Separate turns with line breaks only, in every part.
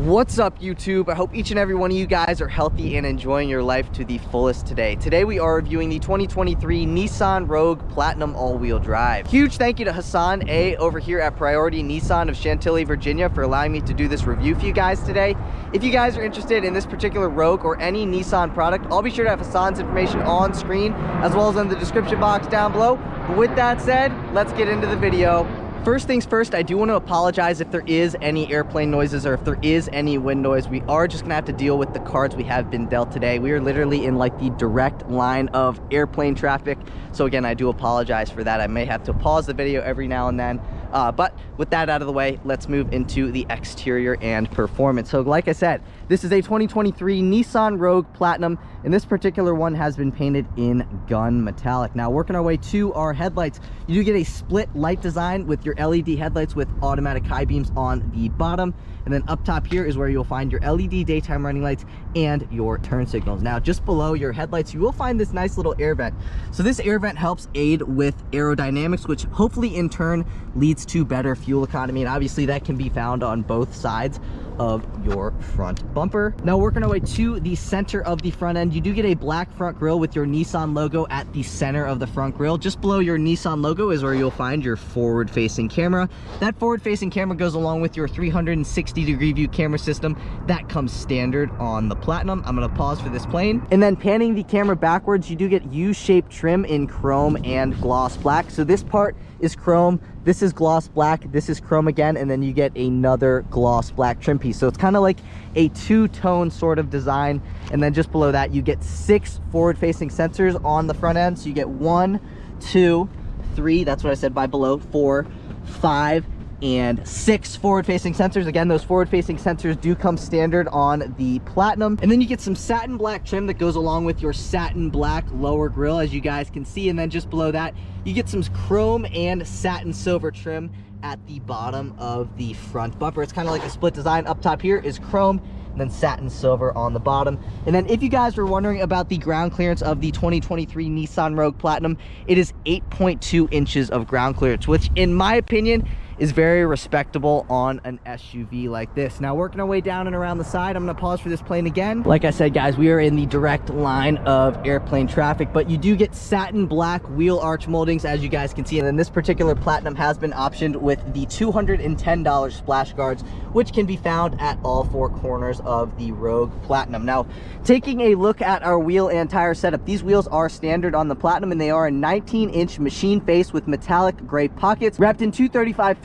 What's up, YouTube? I hope each and every one of you guys are healthy and enjoying your life to the fullest today. Today we are reviewing the 2023 Nissan Rogue Platinum all-wheel drive. Huge thank you to Hassan over here at Priority Nissan of Chantilly, Virginia for allowing me to do this review for you guys today. If you guys are interested in this particular Rogue or any Nissan product, I'll be sure to have Hassan's information on screen as well as in the description box down below. But with that said, let's get into the video. First things first, I do want to apologize if there is any airplane noises or if there is any wind noise. We are just gonna have to deal with the cards we have been dealt today. We are literally in like the direct line of airplane traffic. So again, I do apologize for that. I may have to pause the video every now and then. But with that out of the way, let's move into the exterior and performance. So like I said, this is a 2023 Nissan Rogue Platinum, and this particular one has been painted in gun metallic. Now, working our way to our headlights, you do get a split light design with your LED headlights with automatic high beams on the bottom. And then up top here is where you'll find your LED daytime running lights and your turn signals. Now, just below your headlights, you will find this nice little air vent. So this air vent helps aid with aerodynamics, which hopefully in turn leads to better fuel economy. And obviously that can be found on both sides of your front bumper. Now, working our way to the center of the front end, you do get a black front grille with your Nissan logo at the center of the front grille. Just below your Nissan logo is where you'll find your forward-facing camera. That forward-facing camera goes along with your 360-degree view camera system that comes standard on the Platinum. I'm gonna pause for this plane. And then panning the camera backwards, you do get U-shaped trim in chrome and gloss black. So this part is chrome, this is gloss black, this is chrome again, and then you get another gloss black trim piece. So it's kind of like a two-tone sort of design. And then just below that, you get 6 forward-facing sensors on the front end. So you get 1, 2, 3, that's what I said by below, 4, 5, and 6 forward-facing sensors. Again, those forward-facing sensors do come standard on the Platinum. And then you get some satin black trim that goes along with your satin black lower grille, as you guys can see. And then just below that, you get some chrome and satin silver trim at the bottom of the front bumper. It's kind of like a split design. Up top here is chrome, and then satin silver on the bottom. And then if you guys were wondering about the ground clearance of the 2023 Nissan Rogue Platinum, it is 8.2 inches of ground clearance, which in my opinion is very respectable on an SUV like this. Now, working our way down and around the side, I'm gonna pause for this plane again. Like I said, guys, we are in the direct line of airplane traffic, but you do get satin black wheel arch moldings, as you guys can see. And then this particular Platinum has been optioned with the $210 splash guards, which can be found at all 4 corners of the Rogue Platinum. Now, taking a look at our wheel and tire setup, these wheels are standard on the Platinum, and they are a 19-inch machine face with metallic gray pockets, wrapped in 235/55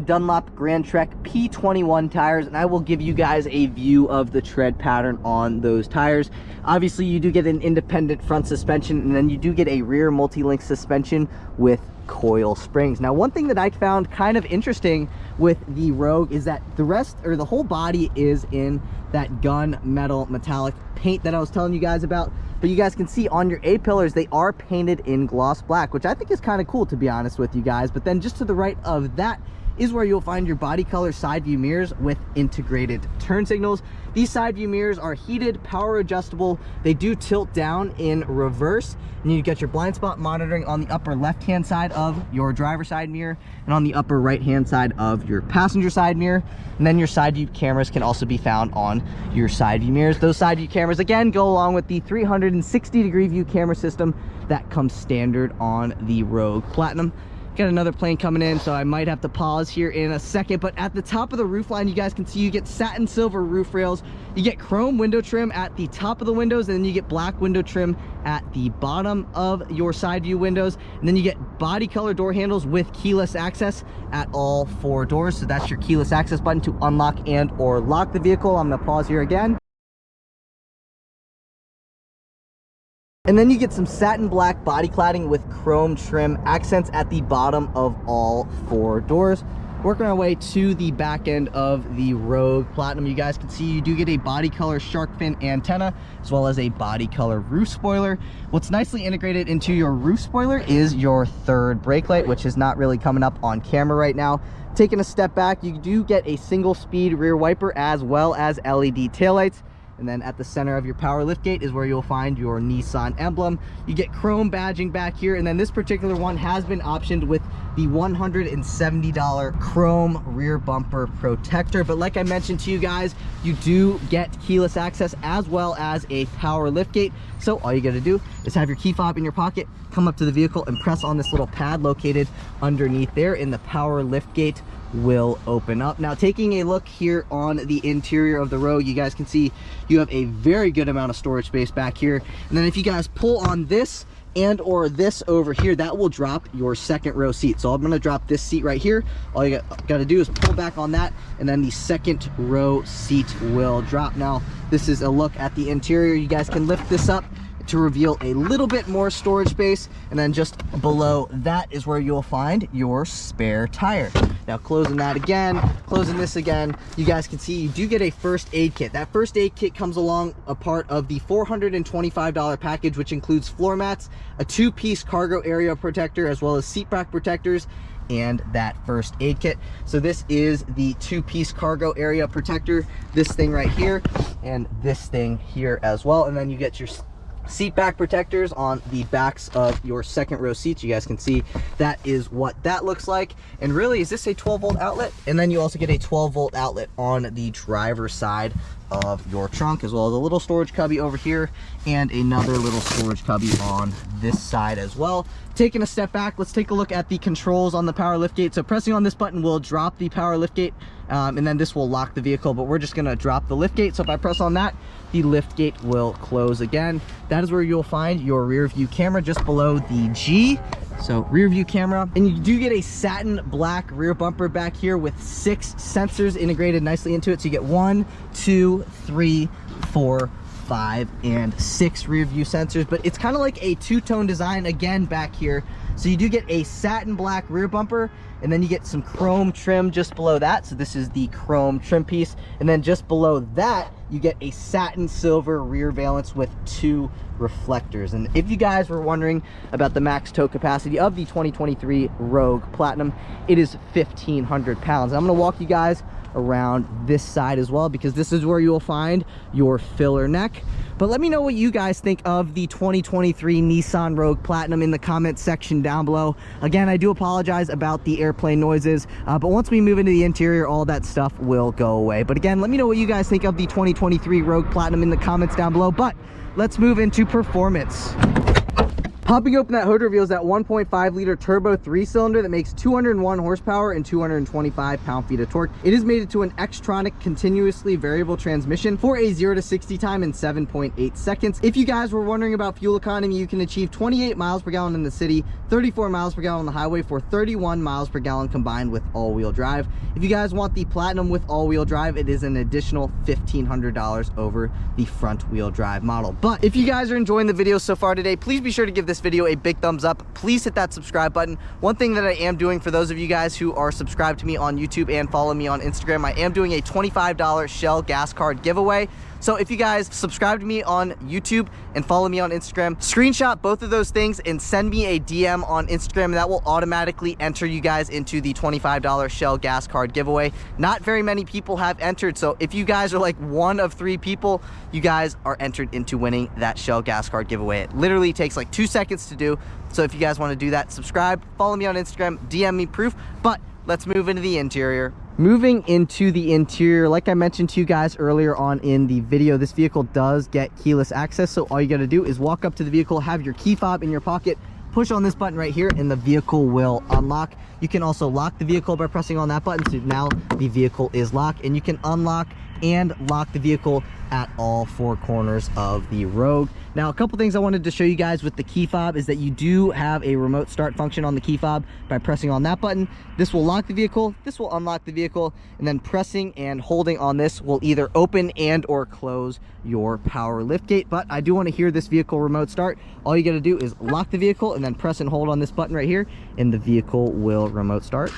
Dunlop Grand Trek P21 tires. And I will give you guys a view of the tread pattern on those tires. Obviously, you do get an independent front suspension, and then you do get a rear multi-link suspension with coil springs. Now, one thing that I found kind of interesting with the Rogue is that the rest, or the whole body, is in that gun metal metallic paint that I was telling you guys about. But you guys can see on your A-pillars, they are painted in gloss black, which I think is kind of cool, to be honest with you guys. But then just to the right of that is where you'll find your body color side view mirrors with integrated turn signals. These side view mirrors are heated, power adjustable. They do tilt down in reverse, and you get your blind spot monitoring on the upper left hand side of your driver side mirror and on the upper right hand side of your passenger side mirror. And then your side view cameras can also be found on your side view mirrors. Those side view cameras again go along with the 360-degree view camera system that comes standard on the Rogue Platinum. Got another plane coming in, so I might have to pause here in a second. But at the top of the roof line, you guys can see you get satin silver roof rails. You get chrome window trim at the top of the windows, and then you get black window trim at the bottom of your side view windows. And then you get body color door handles with keyless access at all 4 doors. So that's your keyless access button to unlock and or lock the vehicle. I'm gonna pause here again. And then you get some satin black body cladding with chrome trim accents at the bottom of all 4 doors. Working our way to the back end of the Rogue Platinum, you guys can see you do get a body color shark fin antenna as well as a body color roof spoiler. What's nicely integrated into your roof spoiler is your third brake light, which is not really coming up on camera right now. Taking a step back, you do get a single speed rear wiper as well as LED taillights. And then at the center of your power liftgate is where you'll find your Nissan emblem. You get chrome badging back here, and then this particular one has been optioned with the $170 chrome rear bumper protector. But like I mentioned to you guys, you do get keyless access as well as a power liftgate. So all you got to do is have your key fob in your pocket, come up to the vehicle and press on this little pad located underneath there, and the power liftgate will open up. Now, taking a look here on the interior of the Rogue, you guys can see you have a very good amount of storage space back here. And then if you guys pull on this and or this over here, that will drop your second row seat. So I'm going to drop this seat right here. All you got to do is pull back on that, and then the second row seat will drop. Now, this is a look at the interior. You guys can lift this up to reveal a little bit more storage space, and then just below that is where you'll find your spare tire. Now, closing that again, closing this again, you guys can see you do get a first aid kit. That first aid kit comes along a part of the $425 package, which includes floor mats, a 2-piece cargo area protector, as well as seat back protectors, and that first aid kit. So this is the 2-piece cargo area protector, this thing right here, and this thing here as well. And then you get your seat back protectors on the backs of your second row seats. You guys can see that is what that looks like. And really, is this a 12-volt outlet? And then you also get a 12-volt outlet on the driver's side of your trunk, as well as a little storage cubby over here and another little storage cubby on this side as well. Taking a step back, let's take a look at the controls on the power liftgate. So pressing on this button will drop the power liftgate, and then this will lock the vehicle, but we're just going to drop the liftgate. So if I press on that, the liftgate will close again. That is where you'll find your rear view camera, just below the G. So rear view camera, and you do get a satin black rear bumper back here with 6 sensors integrated nicely into it. So you get 1, 2, 3, 4, 5, and 6 rear view sensors, but it's kind of like a two-tone design again back here. So you do get a satin black rear bumper, and then you get some chrome trim just below that. So this is the chrome trim piece, and then just below that you get a satin silver rear valance with 2 reflectors. And if you guys were wondering about the max tow capacity of the 2023 Rogue Platinum, it is 1,500 pounds. I'm going to walk you guys around this side as well, because this is where you will find your filler neck. But let me know what you guys think of the 2023 Nissan Rogue Platinum in the comment section down below. Again, I do apologize about the airplane noises, but once we move into the interior, all that stuff will go away. But again, let me know what you guys think of the 2023 Rogue Platinum in the comments down below. But let's move into performance. Popping open that hood reveals that 1.5 liter turbo 3-cylinder that makes 201 horsepower and 225 pound-feet of torque. It is mated to an Xtronic continuously variable transmission for a 0 to 60 time in 7.8 seconds. If you guys were wondering about fuel economy, you can achieve 28 miles per gallon in the city, 34 miles per gallon on the highway for 31 miles per gallon combined with all-wheel drive. If you guys want the Platinum with all-wheel drive, it is an additional $1,500 over the front-wheel drive model. But if you guys are enjoying the video so far today, please be sure to give this video a big thumbs up. Please hit that subscribe button. One thing that I am doing for those of you guys who are subscribed to me on YouTube and follow me on Instagram, I am doing a $25 Shell gas card giveaway. So if you guys subscribe to me on YouTube and follow me on Instagram, screenshot both of those things and send me a DM on Instagram, and that will automatically enter you guys into the $25 Shell gas card giveaway. Not very many people have entered, so if you guys are like 1 of 3 people, you guys are entered into winning that Shell gas card giveaway. It literally takes like 2 seconds to do. So if you guys want to do that, subscribe, follow me on Instagram, DM me proof. But let's move into the interior. Moving into the interior, like I mentioned to you guys earlier on in the video, this vehicle does get keyless access. So all you got to do is walk up to the vehicle, have your key fob in your pocket, push on this button right here, and the vehicle will unlock. You can also lock the vehicle by pressing on that button. So now the vehicle is locked, and you can unlock and lock the vehicle at all 4 corners of the Rogue. Now, a couple things I wanted to show you guys with the key fob is that you do have a remote start function on the key fob. By pressing on that button, this will lock the vehicle, this will unlock the vehicle, and then pressing and holding on this will either open and or close your power liftgate. But I do want to hear this vehicle remote start. All you got to do is lock the vehicle and then press and hold on this button right here, and the vehicle will remote start.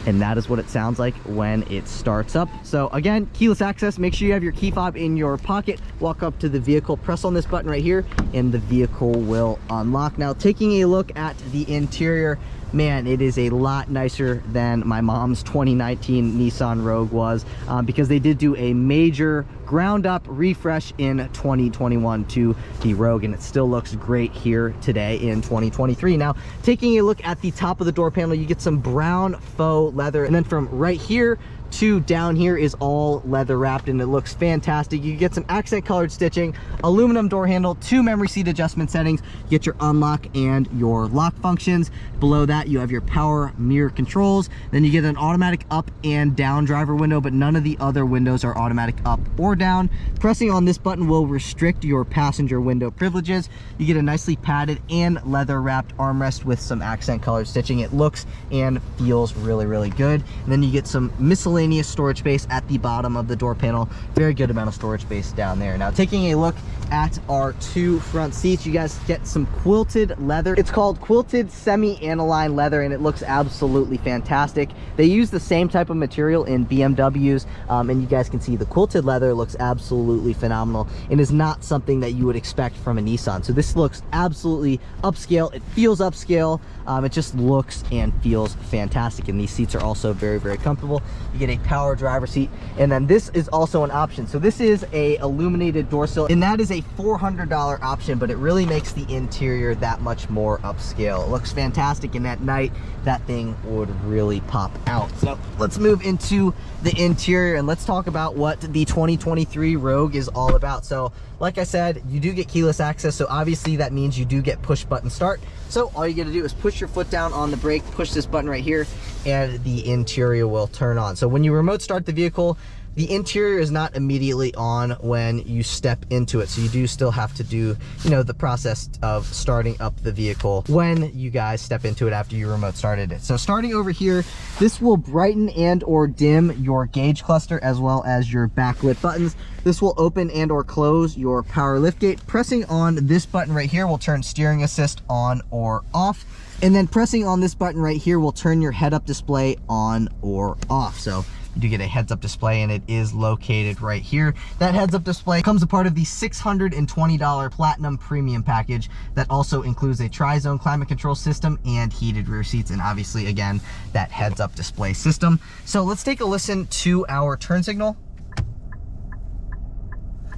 And that is what it sounds like when it starts up. So again, keyless access, make sure you have your key fob in your pocket, walk up to the vehicle, press on this button right here, and the vehicle will unlock. Now, taking a look at the interior, man, it is a lot nicer than my mom's 2019 Nissan Rogue was, because they did do a major ground up refresh in 2021 to the Rogue, and it still looks great here today in 2023. Now, taking a look at the top of the door panel, you get some brown faux leather, and then from right here to down here is all leather wrapped, and it looks fantastic. You get some accent colored stitching, aluminum door handle, 2 memory seat adjustment settings. You get your unlock and your lock functions. Below that, you have your power mirror controls. Then you get an automatic up and down driver window, but none of the other windows are automatic up or down. Pressing on this button will restrict your passenger window privileges. You get a nicely padded and leather wrapped armrest with some accent colored stitching. It looks and feels really, really good. And then you get some miscellaneous storage space at the bottom of the door panel. Very good amount of storage space down there. Now, taking a look at our 2 front seats, you guys get some quilted leather. It's called quilted semi-aniline leather, and it looks absolutely fantastic. They use the same type of material in BMWs, and you guys can see the quilted leather looks absolutely phenomenal and is not something that you would expect from a Nissan. So this looks absolutely upscale. It feels upscale. It just looks and feels fantastic, and these seats are also very, very comfortable. You get a power driver seat, and then this is also an option. So this is a illuminated door sill, and that is a $400 option, but it really makes the interior that much more upscale. It looks fantastic, and at night that thing would really pop out. So let's move into the interior and let's talk about what the 2023 Rogue is all about. So like I said, you do get keyless access, so obviously that means you do get push button start. So all you gotta do is push your foot down on the brake, push this button right here, and the interior will turn on. So when you remote start the vehicle, the interior is not immediately on when you step into it. So you do still have to do, you know, the process of starting up the vehicle when you guys step into it after you remote started it. So starting over here, this will brighten and or dim your gauge cluster as well as your backlit buttons. This will open and or close your power liftgate. Pressing on this button right here will turn steering assist on or off. And then pressing on this button right here will turn your head-up display on or off. So you do get a heads-up display, and it is located right here. That heads-up display comes a part of the $620 Platinum Premium package that also includes a tri-zone climate control system and heated rear seats, and obviously, again, that heads-up display system. So let's take a listen to our turn signal.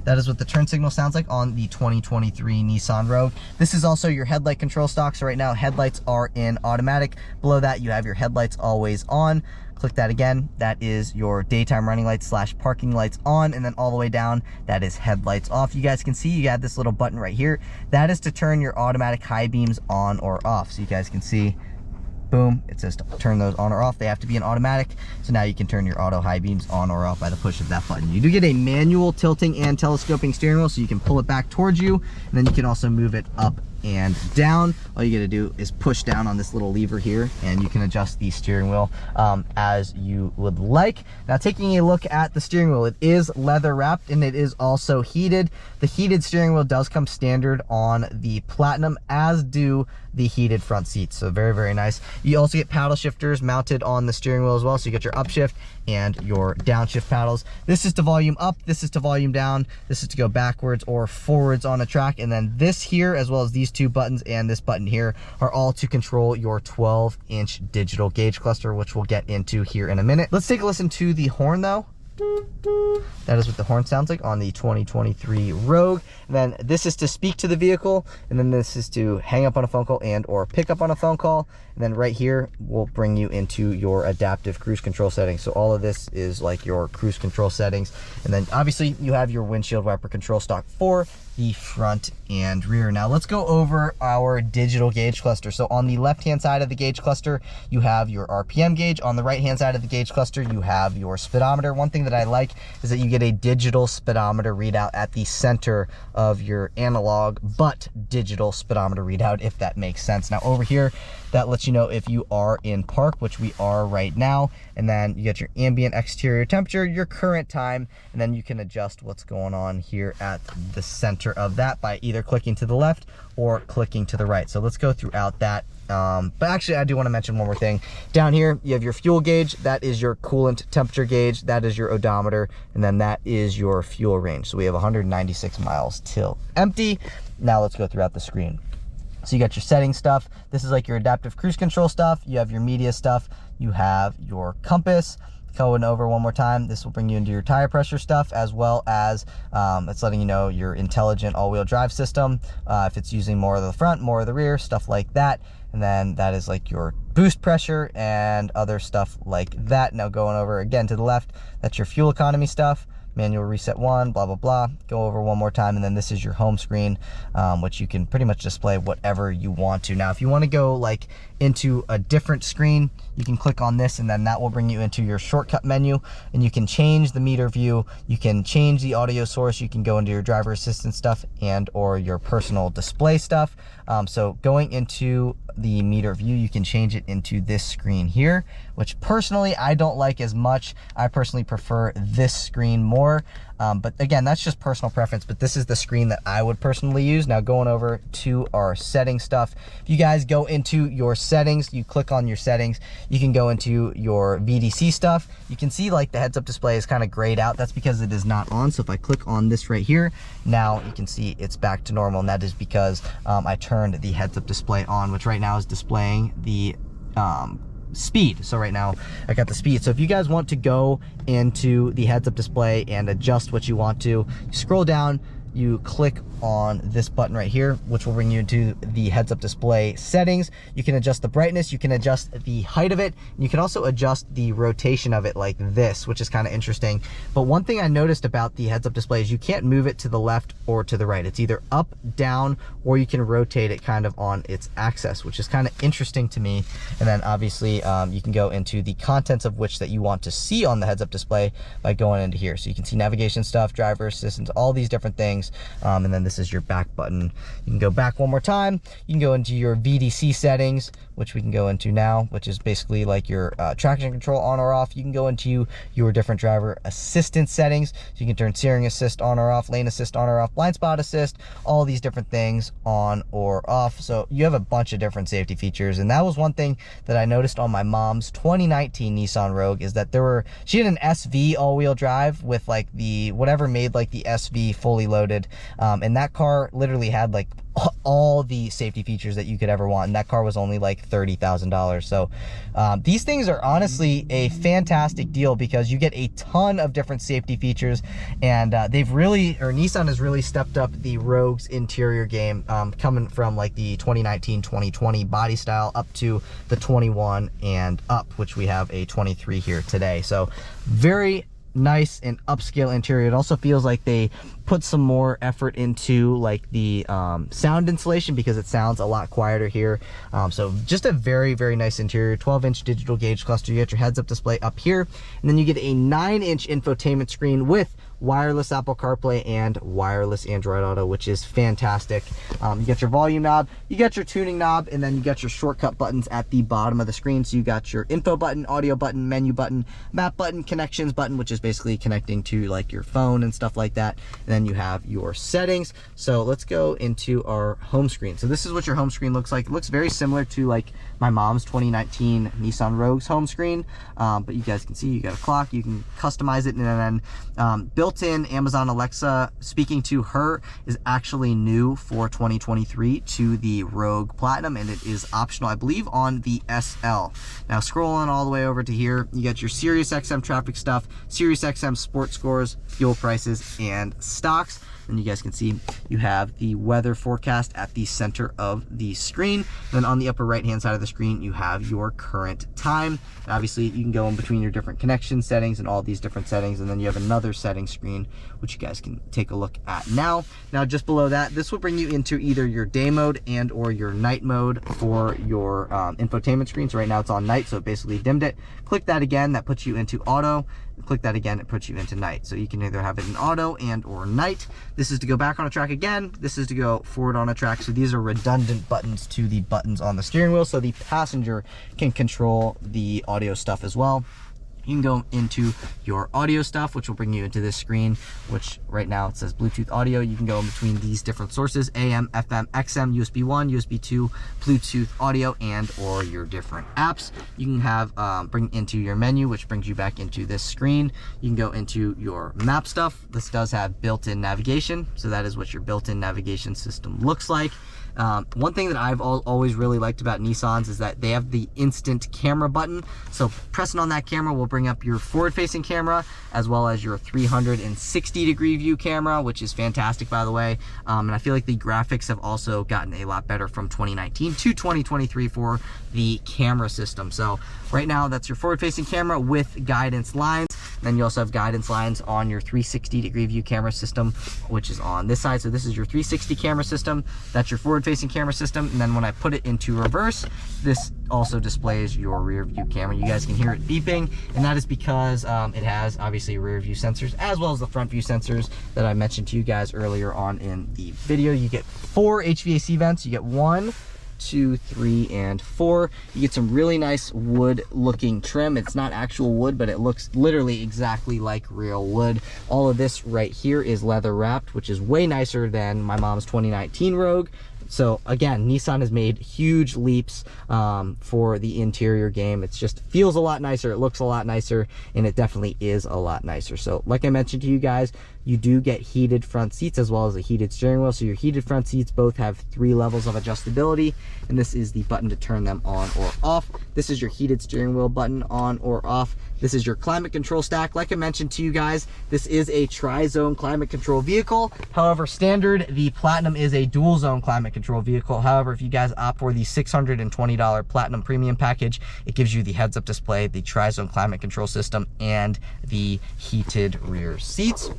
That is what the turn signal sounds like on the 2023 Nissan Rogue. This is also your headlight control stock. So right now, headlights are in automatic. Below that, you have your headlights always on. Click that again. That is your daytime running lights / parking lights on, and then all the way down, that is headlights off. You guys can see you got this little button right here. That is to turn your automatic high beams on or off. So you guys can see, boom, it says to turn those on or off. They have to be in automatic, so now you can turn your auto high beams on or off by the push of that button. You do get a manual tilting and telescoping steering wheel, so you can pull it back towards you, and then you can also move it up and down. All you gotta do is push down on this little lever here, and you can adjust the steering wheel as you would like. Now, taking a look at the steering wheel, it is leather wrapped and it is also heated. The heated steering wheel does come standard on the Platinum, as do the heated front seats. So very, very nice. You also get paddle shifters mounted on the steering wheel as well. So you get your upshift and your downshift paddles. This is to volume up, this is to volume down, this is to go backwards or forwards on a track. And then this here, as well as these 2 buttons and this button here, are all to control your 12-inch digital gauge cluster, which we'll get into here in a minute. Let's take a listen to the horn though. That is what the horn sounds like on the 2023 Rogue. And then this is to speak to the vehicle, and then this is to hang up on a phone call and or pick up on a phone call. And then right here will bring you into your adaptive cruise control settings. So all of this is like your cruise control settings. And then obviously you have your windshield wiper control stock for the front and rear. Now let's go over our digital gauge cluster. So on the left hand side of the gauge cluster, you have your RPM gauge. On the right hand side of the gauge cluster, you have your speedometer. One thing that I like is that you get a digital speedometer readout at the center of your analog but digital speedometer readout, if that makes sense. Now over here, that lets you know if you are in park, which we are right now. And then you get your ambient exterior temperature, your current time, and then you can adjust what's going on here at the center of that by either clicking to the left or clicking to the right. So let's go throughout that. But actually, I do want to mention one more thing. Down here, you have your fuel gauge. That is your coolant temperature gauge. That is your odometer. And then that is your fuel range. So we have 196 miles till empty. Now let's go throughout the screen. So you got your settings stuff. This is like your adaptive cruise control stuff. You have your media stuff. You have your compass. Going over one more time, this will bring you into your tire pressure stuff, as well as it's letting you know your intelligent all-wheel drive system, if it's using more of the front, more of the rear, stuff like that. And then that is like your boost pressure and other stuff like that. Now going over again to the left, that's your fuel economy stuff. Manual reset 1, blah, blah, blah. Go over one more time, and then this is your home screen, which you can pretty much display whatever you want to. Now, if you want to go like into a different screen, you can click on this, and then that will bring you into your shortcut menu, and you can change the meter view, you can change the audio source, you can go into your driver assistance stuff and or your personal display stuff. So going into the meter view, you can change it into this screen here, which personally I don't like as much. I personally prefer this screen more, but again, that's just personal preference, but this is the screen that I would personally use. Now going over to our setting stuff, if you guys go into your settings, you click on your settings, you can go into your VDC stuff. You can see like the heads-up display is kind of grayed out. That's because it is not on. So if I click on this right here, now you can see it's back to normal, and that is because I turned the heads-up display on, which right now is displaying the speed. So right now I got the speed. So if you guys want to go into the heads-up display and adjust what you want to, you scroll down, you click on this button right here, which will bring you into the heads-up display settings. You can adjust the brightness, you can adjust the height of it, and you can also adjust the rotation of it like this, which is kind of interesting. But one thing I noticed about the heads-up display is you can't move it to the left or to the right. It's either up, down, or you can rotate it kind of on its axis, which is kind of interesting to me. And then obviously you can go into the contents of which that you want to see on the heads-up display by going into here. So you can see navigation stuff, driver assistance, all these different things. And then this is your back button. You can go back one more time. You can go into your VDC settings, which we can go into now, which is basically like your traction control on or off. You can go into your different driver assistance settings. So you can turn steering assist on or off, lane assist on or off, blind spot assist, all these different things on or off. So you have a bunch of different safety features. And that was one thing that I noticed on my mom's 2019 Nissan Rogue, is that she had an SV all-wheel drive with like the, whatever made like the SV fully loaded. And that car literally had like all the safety features that you could ever want, and that car was only like $30,000. So these things are honestly a fantastic deal because you get a ton of different safety features, and Nissan has really stepped up the Rogue's interior game, coming from like the 2019-2020 body style up to the 21 and up, which we have a 23 here today. So very nice and upscale interior. It also feels like they put some more effort into like the sound insulation, because it sounds a lot quieter here. So just a very, very nice interior. 12-inch digital gauge cluster. You get your heads-up display up here, and then you get a 9-inch infotainment screen with wireless Apple CarPlay and wireless Android Auto, which is fantastic. You get your volume knob, you get your tuning knob, and then you got your shortcut buttons at the bottom of the screen. So you got your info button, audio button, menu button, map button, connections button, which is basically connecting to like your phone and stuff like that. And then you have your settings. So let's go into our home screen. So this is what your home screen looks like. It looks very similar to like my mom's 2019 Nissan Rogue's home screen, but you guys can see you got a clock, you can customize it, and then built-in Amazon Alexa speaking to her is actually new for 2023 to the Rogue Platinum, and it is optional, I believe, on the SL. Now scrolling all the way over to here, you got your Sirius XM traffic stuff, Sirius XM sports scores, fuel prices, and stocks. And you guys can see you have the weather forecast at the center of the screen. Then on the upper right hand side of the screen, you have your current time. And obviously you can go in between your different connection settings and all these different settings. And then you have another setting screen, which you guys can take a look at now. Now just below that, this will bring you into either your day mode and or your night mode for your infotainment screen. So right now it's on night, so it basically dimmed it. Click that again, that puts you into auto. Click that again, it puts you into night. So you can either have it in auto and or night. This is to go back on a track again. This is to go forward on a track. So these are redundant buttons to the buttons on the steering wheel, so the passenger can control the audio stuff as well. You can go into your audio stuff, which will bring you into this screen, which right now it says Bluetooth audio. You can go in between these different sources: AM, FM, XM, USB 1, USB 2, Bluetooth audio, and or your different apps. You can have bring into your menu, which brings you back into this screen. You can go into your map stuff. This does have built-in navigation, so that is what your built-in navigation system looks like. One thing that I've always really liked about Nissans is that they have the instant camera button. So pressing on that camera will bring up your forward-facing camera as well as your 360-degree view camera, which is fantastic, by the way. And I feel like the graphics have also gotten a lot better from 2019 to 2023 for the camera system. So right now, that's your forward-facing camera with guidance lines. Then you also have guidance lines on your 360-degree view camera system, which is on this side. So this is your 360 camera system. That's your forward-facing camera system. And then when I put it into reverse, this also displays your rear view camera. You guys can hear it beeping, and that is because it has obviously rear view sensors as well as the front view sensors that I mentioned to you guys earlier on in the video. You get 4 HVAC vents. You get 1, 2, 3, and 4. You get some really nice wood looking trim. It's not actual wood, but it looks literally exactly like real wood. All of this right here is leather wrapped, which is way nicer than my mom's 2019 Rogue. So again, Nissan has made huge leaps for the interior game. It just feels a lot nicer, it looks a lot nicer, and it definitely is a lot nicer. So like I mentioned to you guys, you do get heated front seats as well as a heated steering wheel. So your heated front seats both have 3 levels of adjustability, and this is the button to turn them on or off. This is your heated steering wheel button on or off. This is your climate control stack. Like I mentioned to you guys, this is a tri-zone climate control vehicle. However, standard, the Platinum is a dual zone climate control vehicle. However, if you guys opt for the $620 Platinum Premium package, it gives you the heads-up display, the tri-zone climate control system, and the heated rear seats.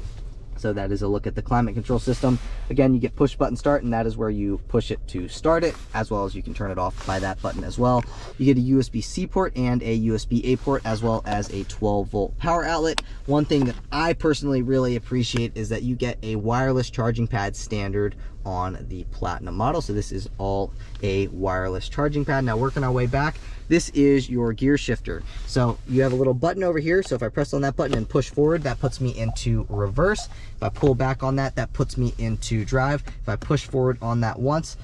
So that is a look at the climate control system. Again, you get push button start, and that is where you push it to start it, as well as you can turn it off by that button as well. You get a USB-C port and a USB-A port, as well as a 12-volt power outlet. One thing that I personally really appreciate is that you get a wireless charging pad standard on the Platinum model. So this is all a wireless charging pad. Now working our way back, this is your gear shifter. So you have a little button over here. So if I press on that button and push forward, that puts me into reverse. If I pull back on that, that puts me into drive. If I push forward on that once,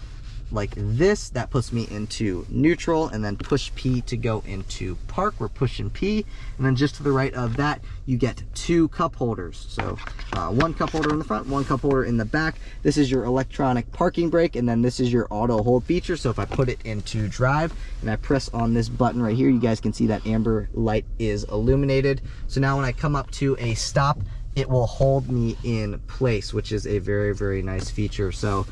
like this, that puts me into neutral, and then push P to go into park. We're pushing P, and then just to the right of that, you get 2 cup holders. So 1 cup holder in the front, 1 cup holder in the back. This is your electronic parking brake, and then this is your auto hold feature. So if I put it into drive and I press on this button right here, you guys can see that amber light is illuminated. So now when I come up to a stop, it will hold me in place, which is a very, very nice feature. So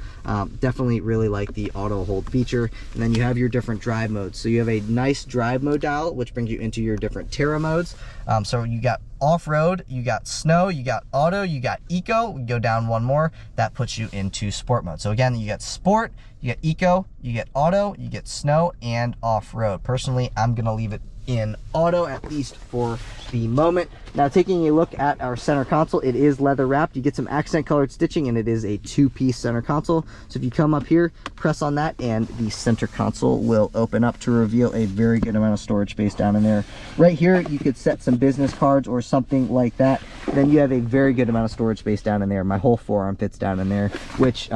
definitely really like the auto hold feature. And then you have your different drive modes. So you have a nice drive mode dial, which brings you into your different Terra modes. So you got off-road, you got snow, you got auto, you got eco. We go down one more, that puts you into sport mode. So again, you get sport, you get eco, you get auto, you get snow, and off-road. Personally, I'm gonna leave it in auto, at least for the moment. Now taking a look at our center console, it is leather wrapped. You get some accent colored stitching, and it is a 2-piece center console. So if you come up here, press on that, and the center console will open up to reveal a very good amount of storage space down in there. Right here, you could set some business cards or something like that. Then you have a very good amount of storage space down in there. My whole forearm fits down in there, which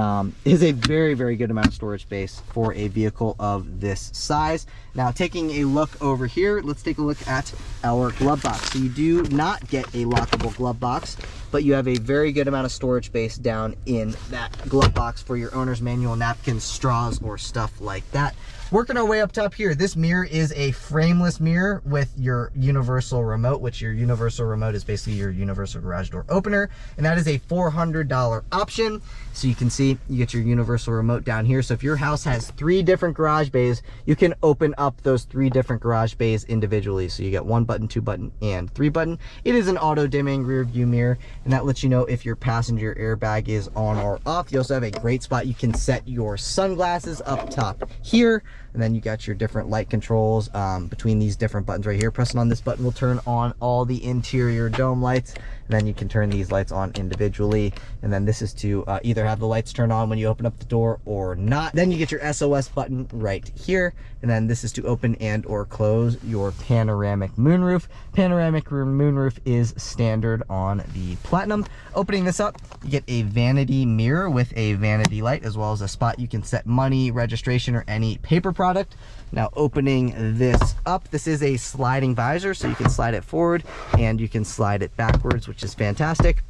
is a very, very good amount of storage space for a vehicle of this size. Now taking a look over here, let's take a look at our glove box. So you do not get a lockable glove box, but you have a very good amount of storage space down in that glove box for your owner's manual, napkins, straws, or stuff like that. Working our way up top here, this mirror is a frameless mirror with your universal remote, which your universal remote is basically your universal garage door opener, and that is a $400 option. So you can see you get your universal remote down here. So if your house has 3 different garage bays, you can open up those 3 different garage bays individually. So you get 1 button, 2 button, and 3 button. It is an auto dimming rear view mirror, and that lets you know if your passenger airbag is on or off. You also have a great spot. You can set your sunglasses up top here, and then you got your different light controls between these different buttons right here. Pressing on this button will turn on all the interior dome lights, and then you can turn these lights on individually. And then this is to either have the lights turn on when you open up the door or not. Then you get your SOS button right here, and then this is to open and or close your panoramic moonroof. Panoramic moonroof is standard on the Platinum. Opening this up, you get a vanity mirror with a vanity light, as well as a spot you can set money, registration, or any paper product. Now opening this up, this is a sliding visor, so you can slide it forward and you can slide it backwards, which is fantastic.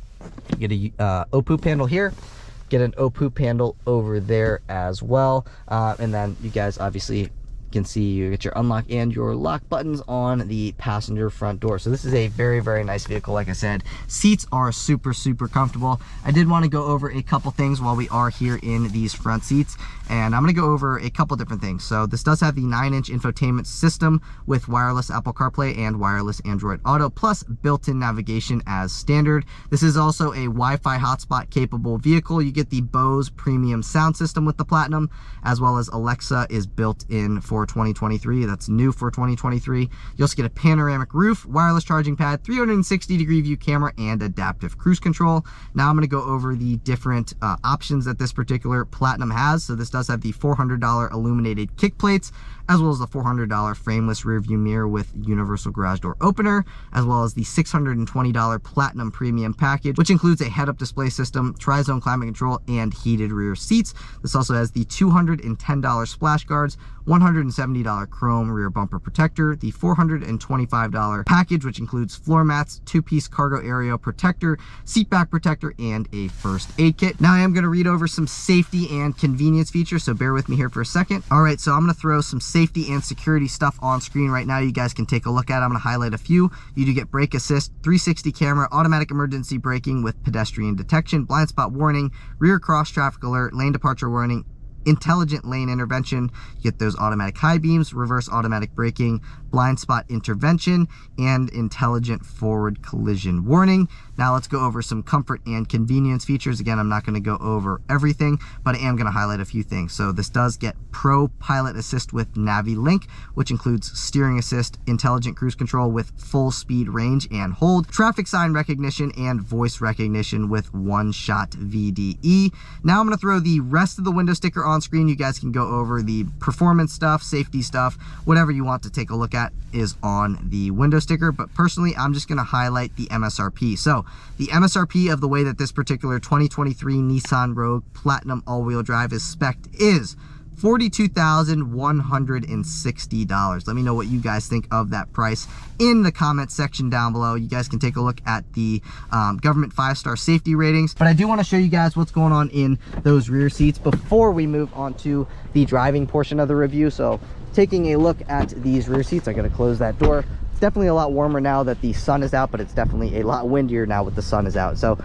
You get a OPU panel here. Get an OPU panel over there as well. And then you guys obviously can see you get your unlock and your lock buttons on the passenger front door. So this is a very, very nice vehicle. Like I said, seats are super, super comfortable. I did want to go over a couple things while we are here in these front seats, and I'm going to go over a couple different things. So this does have the 9-inch infotainment system with wireless Apple CarPlay and wireless Android Auto, plus built-in navigation as standard. This is also a Wi-Fi hotspot capable vehicle. You get the Bose premium sound system with the Platinum, as well as Alexa is built in for 2023. That's new for 2023. You also get a panoramic roof, wireless charging pad, 360-degree view camera, and adaptive cruise control. Now I'm going to go over the different options that this particular Platinum has. So this does have the $400 illuminated kick plates, as well as the $400 frameless rear view mirror with universal garage door opener, as well as the $620 Platinum premium package, which includes a head-up display system, tri-zone climate control, and heated rear seats. This also has the $210 splash guards, $170 chrome rear bumper protector, the $425 package, which includes floor mats, 2-piece cargo area protector, seat back protector, and a first aid kit. Now I am going to read over some safety and convenience features, so bear with me here for a second. All right, so I'm going to throw some safety and security stuff on screen right now. You guys can take a look at it. I'm going to highlight a few. You do get brake assist, 360 camera, automatic emergency braking with pedestrian detection, blind spot warning, rear cross traffic alert, lane departure warning, intelligent lane intervention. You get those automatic high beams, reverse automatic braking, blind spot intervention, and intelligent forward collision warning. Now let's go over some comfort and convenience features. Again, I'm not going to go over everything, but I am going to highlight a few things. So this does get Pro Pilot Assist with Navi Link, which includes steering assist, intelligent cruise control with full speed range and hold, traffic sign recognition, and voice recognition with one-shot VDE. Now I'm going to throw the rest of the window sticker on screen. You guys can go over the performance stuff, safety stuff, whatever you want to take a look at is on the window sticker, but personally I'm just going to highlight the MSRP. So the MSRP of the way that this particular 2023 Nissan Rogue Platinum all-wheel drive is spec'd is $42,160. Let me know what you guys think of that price in the comment section down below. You guys can take a look at the government 5-star safety ratings, but I do want to show you guys what's going on in those rear seats before we move on to the driving portion of the review. So taking a look at these rear seats, I gotta close that door. It's definitely a lot warmer now that the sun is out, but it's definitely a lot windier now with the sun is out. So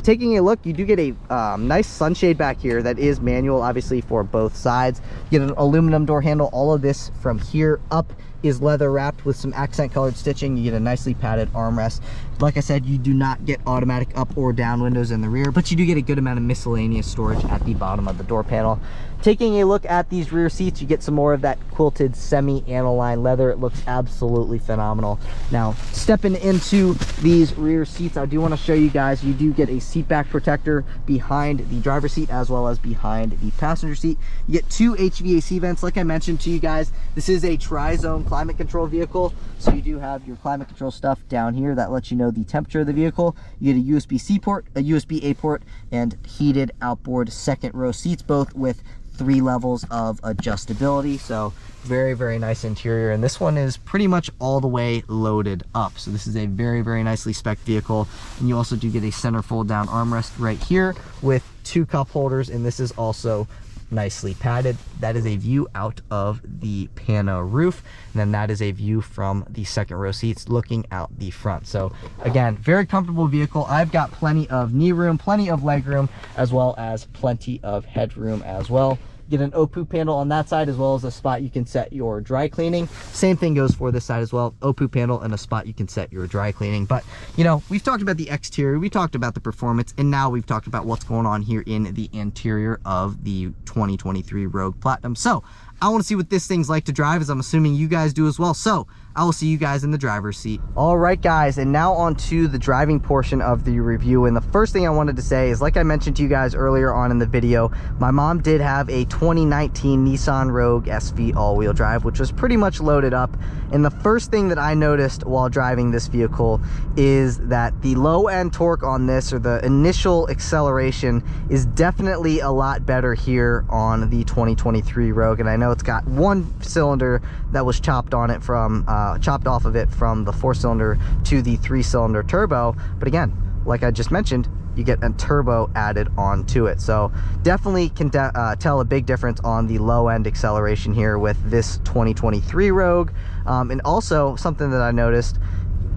taking a look, you do get a nice sunshade back here that is manual, obviously, for both sides. You get an aluminum door handle. All of this from here up is leather wrapped with some accent colored stitching. You get a nicely padded armrest. Like I said, you do not get automatic up or down windows in the rear, but you do get a good amount of miscellaneous storage at the bottom of the door panel. Taking a look at these rear seats, you get some more of that quilted semi-aniline leather. It looks absolutely phenomenal. Now, stepping into these rear seats, I do want to show you guys, you do get a seat back protector behind the driver's seat as well as behind the passenger seat. You get 2 HVAC vents. Like I mentioned to you guys, this is a tri-zone climate control vehicle, so you do have your climate control stuff down here that lets you know the temperature of the vehicle. You get a USB-C port, a USB-A port, and heated outboard second row seats, both with 3 levels of adjustability. So very, very nice interior, and this one is pretty much all the way loaded up. So this is a very, very nicely spec'd vehicle, and you also do get a center fold down armrest right here with 2 cup holders, and this is also nicely padded. That is a view out of the pano roof, and then that is a view from the second row seats looking out the front. So again, very comfortable vehicle. I've got plenty of knee room, plenty of leg room, as well as plenty of headroom as well. Get an OPU panel on that side, as well as a spot you can set your dry cleaning. Same thing goes for this side as well. OPU panel and a spot you can set your dry cleaning. But you know, we've talked about the exterior, we talked about the performance, and now we've talked about what's going on here in the interior of the 2023 Rogue Platinum. So I want to see what this thing's like to drive, as I'm assuming you guys do as well. So I will see you guys in the driver's seat. All right, guys, and now on to the driving portion of the review. And the first thing I wanted to say is, like I mentioned to you guys earlier on in the video, my mom did have a 2019 Nissan Rogue SV all-wheel drive, which was pretty much loaded up. And the first thing that I noticed while driving this vehicle is that the low-end torque on this, or the initial acceleration, is definitely a lot better here on the 2023 Rogue. And I know it's got 1 cylinder that was chopped on it from chopped off of it from the 4-cylinder to the 3-cylinder turbo, but again, like I just mentioned, you get a turbo added onto it. So definitely can tell a big difference on the low end acceleration here with this 2023 Rogue. And also something that I noticed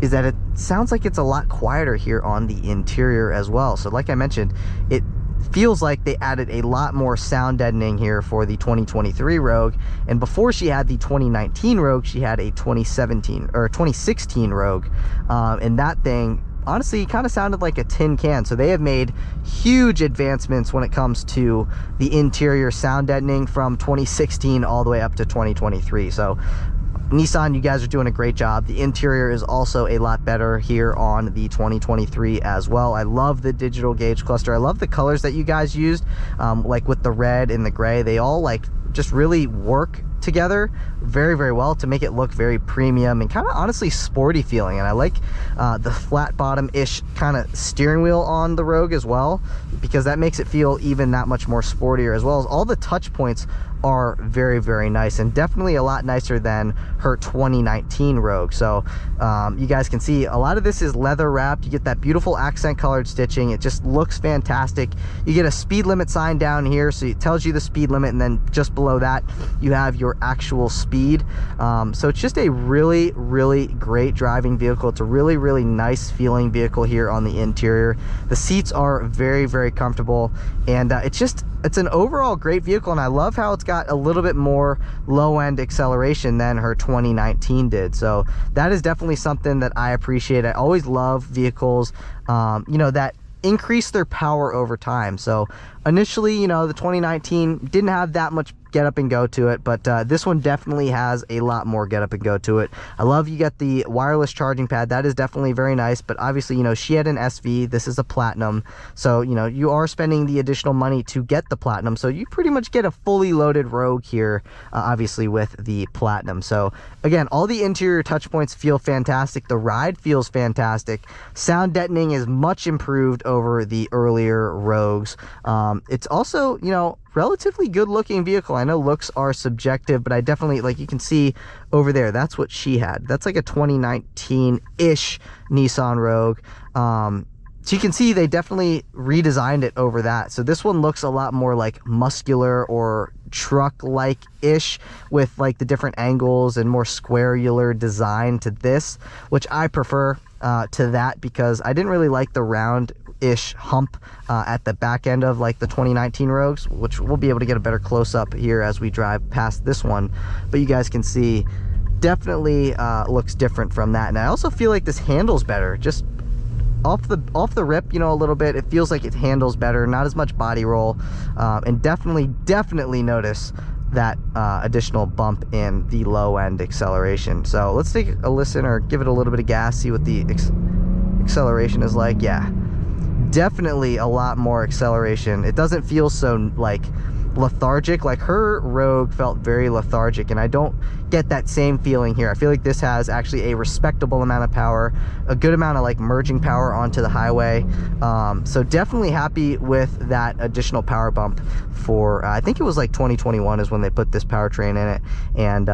is that it sounds like it's a lot quieter here on the interior as well. So like I mentioned, it feels like they added a lot more sound deadening here for the 2023 Rogue. And before she had the 2019 Rogue, she had a 2017 or 2016 Rogue. And that thing honestly kind of sounded like a tin can. So they have made huge advancements when it comes to the interior sound deadening from 2016 all the way up to 2023. So Nissan, you guys are doing a great job. The interior is also a lot better here on the 2023 as well. I love the digital gauge cluster. I love the colors that you guys used, like with the red and the gray. They all like just really work together very, very well to make it look very premium and kind of honestly sporty feeling. And I like the flat bottom-ish kind of steering wheel on the Rogue as well, because that makes it feel even that much more sportier, as well as all the touch points are very, very nice and definitely a lot nicer than her 2019 Rogue. So you guys can see a lot of this is leather wrapped. You get that beautiful accent colored stitching. It just looks fantastic. You get a speed limit sign down here, so it tells you the speed limit, and then just below that you have your actual speed. So it's just a really, really great driving vehicle. It's a really, really nice feeling vehicle here on the interior. The seats are very, very comfortable, and it's an overall great vehicle. And I love how it's got a little bit more low-end acceleration than her 2019 did. So that is definitely something that I appreciate. I always love vehicles you know, that increase their power over time. So initially, you know, the 2019 didn't have that much get up and go to it, but this one definitely has a lot more get up and go to it. I love you get the wireless charging pad. That is definitely very nice, but obviously, you know, she had an SV. This is a Platinum, so you know, you are spending the additional money to get the Platinum, so you pretty much get a fully loaded Rogue here, obviously with the Platinum. So again, all the interior touch points feel fantastic. The ride feels fantastic. Sound deadening is much improved over the earlier Rogues. It's also, you know, relatively good looking vehicle. I know looks are subjective, but I definitely, like you can see over there, that's what she had. That's like a 2019-ish Nissan Rogue. So you can see they definitely redesigned it over that. So this one looks a lot more like muscular or truck-like-ish with like the different angles and more squarular design to this, which I prefer to that, because I didn't really like the round-ish hump at the back end of like the 2019 Rogues, which we'll be able to get a better close-up here as we drive past this one. But you guys can see definitely looks different from that. And I also feel like this handles better, just off the rip, you know, a little bit. It feels like it handles better, not as much body roll, and definitely notice that additional bump in the low end acceleration. So let's take a listen, or give it a little bit of gas, see what the acceleration is like. Yeah, definitely a lot more acceleration. It doesn't feel so like lethargic. Like her Rogue felt very lethargic, and I don't get that same feeling here. I feel like this has actually a respectable amount of power, a good amount of like merging power onto the highway. So definitely happy with that additional power bump for I think it was like 2021 is when they put this powertrain in it. And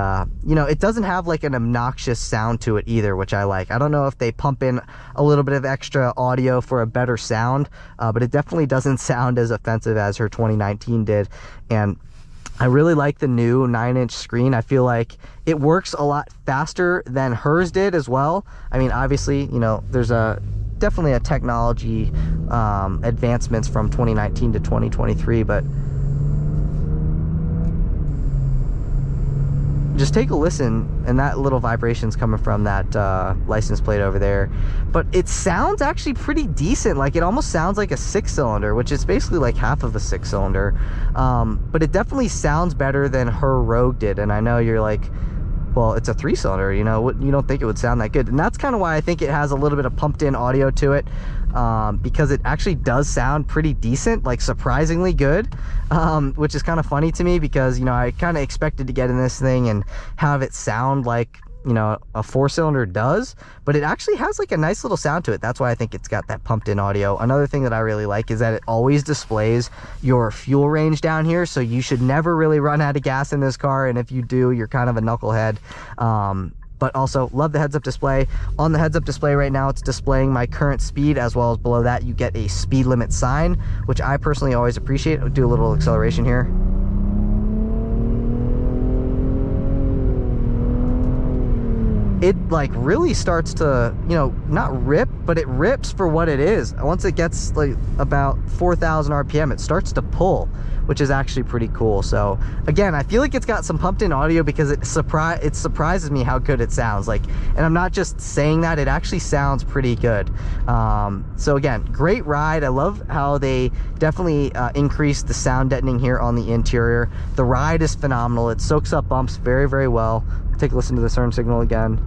you know, it doesn't have like an obnoxious sound to it either, which I like. I don't know if they pump in a little bit of extra audio for a better sound, but it definitely doesn't sound as offensive as her 2019 did. And I really like the new 9-inch screen. I feel like it works a lot faster than hers did as well. I mean, obviously, you know, there's definitely a technology advancements from 2019 to 2023, but just take a listen, and that little vibration's coming from that license plate over there. But it sounds actually pretty decent. Like, it almost sounds like a 6-cylinder, which is basically like half of a 6-cylinder. But it definitely sounds better than her Rogue did. And I know you're like, well, it's a 3-cylinder, you know, you don't think it would sound that good. And that's kind of why I think it has a little bit of pumped in audio to it, because it actually does sound pretty decent, like surprisingly good, which is kind of funny to me, because, you know, I kind of expected to get in this thing and have it sound like, you know, a 4-cylinder does, but it actually has like a nice little sound to it. That's why I think it's got that pumped in audio. Another thing that I really like is that it always displays your fuel range down here, so you should never really run out of gas in this car, and if you do, you're kind of a knucklehead. but also love the heads-up display. On the heads-up display right now, it's displaying my current speed, as well as below that you get a speed limit sign, which I personally always appreciate. I'll do a little acceleration here. It like really starts to, you know, not rip, but it rips for what it is. Once it gets like about 4,000 RPM, it starts to pull, which is actually pretty cool. So again, I feel like it's got some pumped in audio because it surprises me how good it sounds like, and I'm not just saying that, it actually sounds pretty good. So again, great ride. I love how they definitely increased the sound deadening here on the interior. The ride is phenomenal. It soaks up bumps very, very well. Take a listen to the turn signal again.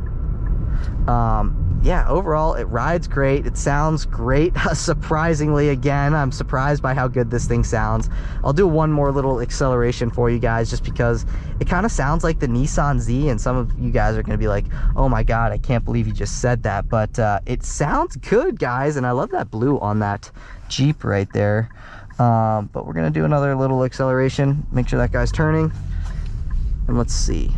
Yeah, overall it rides great. It sounds great. Surprisingly, again, I'm surprised by how good this thing sounds. I'll do one more little acceleration for you guys, just because it kind of sounds like the Nissan Z, and some of you guys are going to be like, oh my god, I can't believe you just said that. But it sounds good, guys, and I love that blue on that Jeep right there. But we're going to do another little acceleration, make sure that guy's turning, and let's see.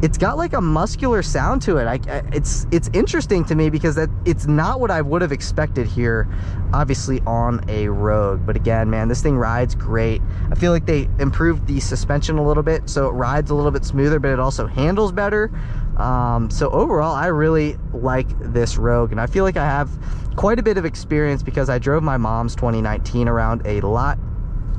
It's got like a muscular sound to it. It's interesting to me because it's not what I would have expected here, obviously on a Rogue. But again, man, this thing rides great. I feel like they improved the suspension a little bit, so it rides a little bit smoother, but it also handles better. So overall, I really like this Rogue, and I feel like I have quite a bit of experience because I drove my mom's 2019 around a lot.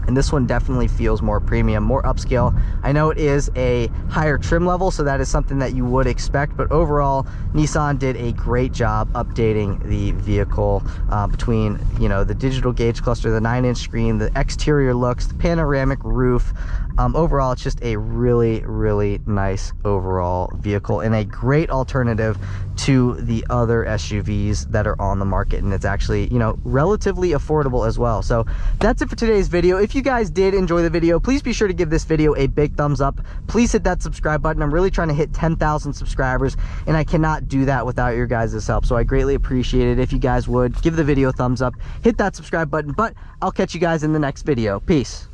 And this one definitely feels more premium, more upscale. I know it is a higher trim level, so that is something that you would expect, but overall, Nissan did a great job updating the vehicle between, you know, the digital gauge cluster, the 9-inch screen, the exterior looks, the panoramic roof. Overall, it's just a really, really nice overall vehicle and a great alternative to the other SUVs that are on the market, and it's actually, you know, relatively affordable as well. So that's it for today's video. If you guys did enjoy the video, please be sure to give this video a big thumbs up. Please hit that subscribe button. I'm really trying to hit 10,000 subscribers, and I cannot do that without your guys' help, so I greatly appreciate it if you guys would give the video a thumbs up, hit that subscribe button. But I'll catch you guys in the next video. Peace.